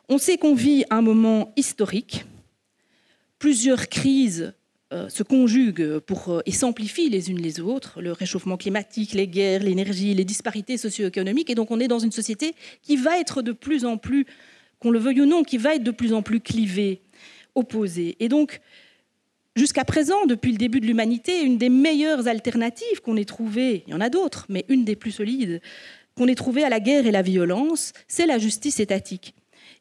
On sait qu'on vit un moment historique. Plusieurs crises se conjuguent et s'amplifient les unes les autres. Le réchauffement climatique, les guerres, l'énergie, les disparités socio-économiques. Et donc on est dans une société qui va être de plus en plus, qu'on le veuille ou non, qui va être de plus en plus clivée, opposée. Et donc, jusqu'à présent, depuis le début de l'humanité, une des meilleures alternatives qu'on ait trouvées, il y en a d'autres, mais une des plus solides, qu'on ait trouvées à la guerre et la violence, c'est la justice étatique.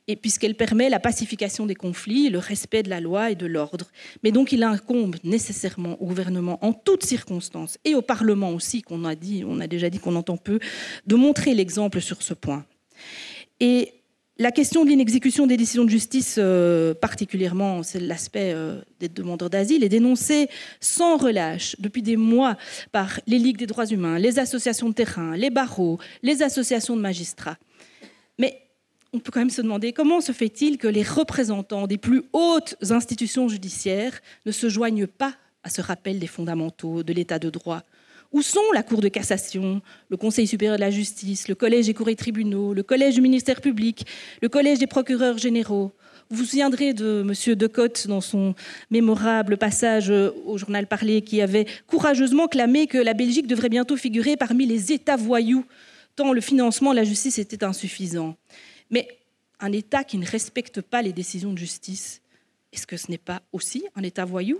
Et puisqu'elle permet la pacification des conflits, le respect de la loi et de l'ordre. Mais donc il incombe nécessairement au gouvernement, en toutes circonstances, et au Parlement aussi, on a déjà dit qu'on entend peu, de montrer l'exemple sur ce point. Et la question de l'inexécution des décisions de justice, particulièrement, c'est l'aspect des demandeurs d'asile, est dénoncée sans relâche depuis des mois par les ligues des droits humains, les associations de terrain, les barreaux, les associations de magistrats. Mais on peut quand même se demander comment se fait-il que les représentants des plus hautes institutions judiciaires ne se joignent pas à ce rappel des fondamentaux de l'état de droit. Où sont la Cour de cassation, le Conseil supérieur de la justice, le Collège des cours et tribunaux, le Collège du ministère public, le Collège des procureurs généraux? Vous vous souviendrez de M. Decotte dans son mémorable passage au journal Parler qui avait courageusement clamé que la Belgique devrait bientôt figurer parmi les États voyous, tant le financement de la justice était insuffisant. Mais un État qui ne respecte pas les décisions de justice, est-ce que ce n'est pas aussi un État voyou ?